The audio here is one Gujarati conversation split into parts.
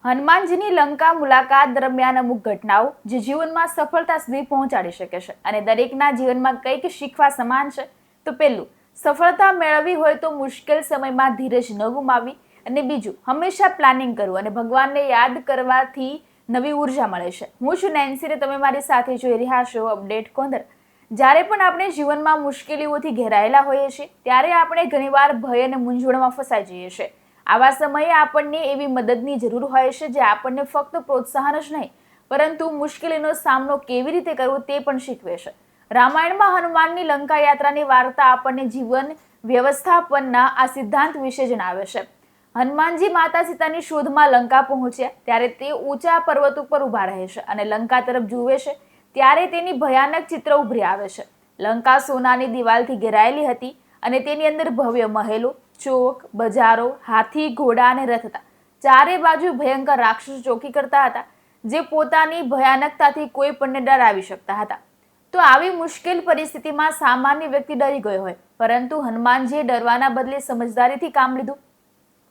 હનુમાનજીની લંકા મુલાકાત દરમિયાન અમુક ઘટનાઓ જે જીવનમાં સફળતા સુધી પહોંચાડી શકે છે અને દરેકના જીવનમાં કંઈક શીખવા સમાન છે. તો પહેલું, સફળતા મેળવવી હોય તો મુશ્કેલ સમયમાં ધીરજ ન ગુમાવવી. અને બીજું, હંમેશા પ્લાનિંગ કરવું અને ભગવાનને યાદ કરવાથી નવી ઉર્જા મળે છે. હું છું નેન્સી અને તમે મારી સાથે જોઈ રહ્યા છો અપડેટ કોર્નર. જ્યારે પણ આપણે જીવનમાં મુશ્કેલીઓથી ઘેરાયેલા હોઈએ છીએ ત્યારે આપણે ઘણીવાર ભય અને મૂંઝવણમાં ફસાઈ જઈએ છીએ. આવા સમયે આપણને એવી મદદની જરૂર હોય છે જે આપણને ફક્ત પ્રોત્સાહન જ નહીં પરંતુ મુશ્કેલીનો સામનો કેવી રીતે કરવો તે પણ શીખવે છે. રામાયણમાં હનુમાનની લંકા યાત્રાની વાર્તા આપણને જીવન વ્યવસ્થાપનના આ સિદ્ધાંત વિશે જણાવે છે. હનુમાનજી માતા સીતાની શોધમાં લંકા પહોંચ્યા ત્યારે તે ઊંચા પર્વત ઉપર ઊભા રહે છે અને લંકા તરફ જુએ છે ત્યારે તેની ભયાનક ચિત્ર ઉભરી આવે છે. લંકા સોનાની દિવાલથી ઘેરાયેલી હતી અને તેની અંદર ભવ્ય મહેલો, ચોક, બજારો, હાથી, ઘોડા અને રથ હતા. ચારે બાજુ ભયંકર રાક્ષસો ચોકી કરતા હતા જે પોતાની ભયાનકતાથી કોઈ પણને ડરાવી શકતા હતા. તો આવી મુશ્કેલ પરિસ્થિતિમાં સામાન્ય વ્યક્તિ ડરી ગયો હોય પરંતુ હનુમાનજીએ ડરવાના બદલે સમજદારીથી કામ લીધું.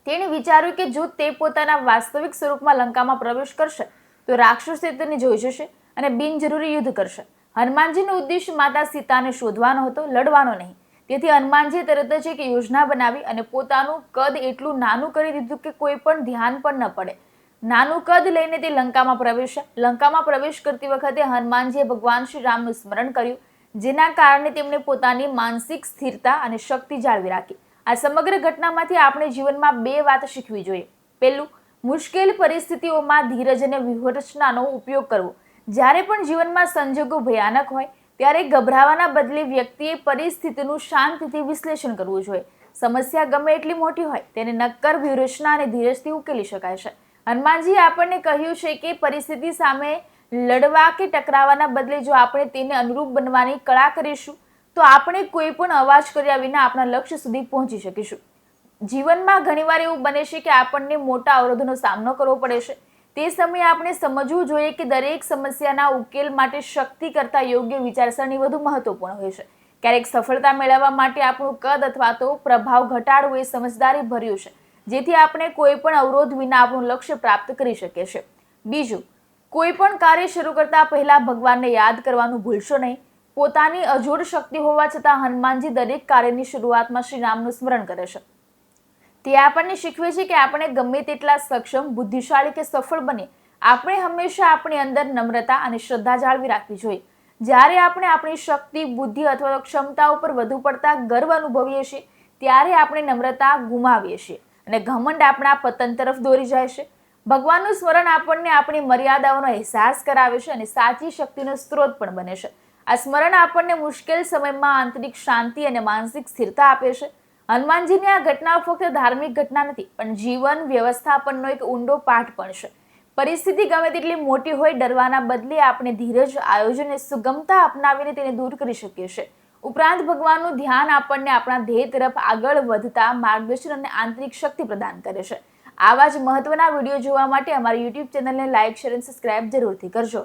તેણે વિચાર્યું કે જો તે પોતાના વાસ્તવિક સ્વરૂપમાં લંકામાં પ્રવેશ કરશે તો રાક્ષસો તેને જોઈ જશે અને બિનજરૂરી યુદ્ધ કરશે. હનુમાનજીનો ઉદ્દેશ માતા સીતાને શોધવાનો હતો, લડવાનો નહીં. તેથી હનુમાનજીએ તરત જ એક યોજના બનાવી અને પોતાનું કદ એટલું નાનું કરી દીધું કે કોઈ પણ ધ્યાન પણ ન પડે. નાનું કદ લઈને તે લંકામાં પ્રવેશ્યા. લંકામાં પ્રવેશ કરતી વખતે હનુમાનજીએ ભગવાન શ્રી રામનું સ્મરણ કર્યું જેના કારણે તેમણે પોતાની માનસિક સ્થિરતા અને શક્તિ જાળવી રાખી. આ સમગ્ર ઘટનામાંથી આપણે જીવનમાં બે વાત શીખવી જોઈએ. પહેલું, મુશ્કેલ પરિસ્થિતિઓમાં ધીરજ અને વ્યૂહરચનાનો ઉપયોગ કરવો. જ્યારે પણ જીવનમાં સંજોગો ભયાનક હોય ત્યારે ગભરાવાના બદલે વ્યક્તિએ પરિસ્થિતિનું શાંતિથી વિશ્લેષણ કરવું જોઈએ. સમસ્યા ગમે એટલી મોટી હોય તેને નક્કર વ્યૂહરચના અને ધીરજથી ઉકેલી શકાય છે. હનુમાનજીએ આપણને કહ્યું છે કે પરિસ્થિતિ સામે લડવા કે ટકરાવાના બદલે જો આપણે તેને અનુરૂપ બનવાની કળા કરીશું તો આપણે કોઈ પણ અવાજ કર્યા વિના આપણા લક્ષ્ય સુધી પહોંચી શકીશું. જીવનમાં ઘણીવાર એવું બને છે કે આપણને મોટા અવરોધોનો સામનો કરવો પડે છે. તે સમયે આપણે સમજવું જોઈએ કે દરેક સમસ્યાના ઉકેલ માટે શક્તિ કરતાં યોગ્ય વિચારસરણી વધુ મહત્વપૂર્ણ હોય છે. ક્યારેક સફળતા મેળવવા માટે આપણું કદ અથવા તો પ્રભાવ ઘટાડવો એ સમજદારી ભર્યું છે જેથી આપણે કોઈ પણ અવરોધ વિના આપણું લક્ષ્ય પ્રાપ્ત કરી શકીએ છીએ. બીજું, કોઈ પણ કાર્ય શરૂ કરતા પહેલા ભગવાનને યાદ કરવાનું ભૂલશો નહીં. પોતાની અજોડ શક્તિ હોવા છતાં હનુમાનજી દરેક કાર્યની શરૂઆતમાં શ્રી રામનું સ્મરણ કરે છે. તે આપણને શીખવે છે કે આપણે ગમે તેટલા સક્ષમ, બુદ્ધિશાળી કે સફળ બને આપણે હંમેશા આપણી અંદર નમ્રતા અને શ્રદ્ધા જાળવી રાખવી જોઈએ. જ્યારે આપણે આપણી શક્તિ, બુદ્ધિ અથવા ક્ષમતાઓ પર વધુ પડતા ગર્વ અનુભવીએ છીએ ત્યારે આપણે નમ્રતા ગુમાવીએ છીએ અને ઘમંડ આપણા પતન તરફ દોરી જાય છે. ભગવાનનું સ્મરણ આપણને આપણી મર્યાદાઓનો અહેસાસ કરાવે છે અને સાચી શક્તિનો સ્ત્રોત પણ બને છે. આ સ્મરણ આપણને મુશ્કેલ સમયમાં આંતરિક શાંતિ અને માનસિક સ્થિરતા આપે છે. હનુમાનજીની આ ઘટના ફક્ત ધાર્મિક ઘટના નથી પણ જીવન વ્યવસ્થાપનનો એક ઊંડો પાઠ પણ છે. પરિસ્થિતિ ગમે તેટલી મોટી હોય ડરવાના બદલે આપણે ધીરજ, આયોજન અને સુગમતા અપનાવીને તેને દૂર કરી શકીએ છીએ. ઉપરાંત ભગવાનનું ધ્યાન આપણને આપણા ધ્યેય તરફ આગળ વધતા માર્ગદર્શન અને આંતરિક શક્તિ પ્રદાન કરે છે. આવા જ મહત્વના વિડીયો જોવા માટે અમારી યુટ્યુબ ચેનલને લાઇક, શેર અને સબસ્ક્રાઇબ જરૂરથી કરજો.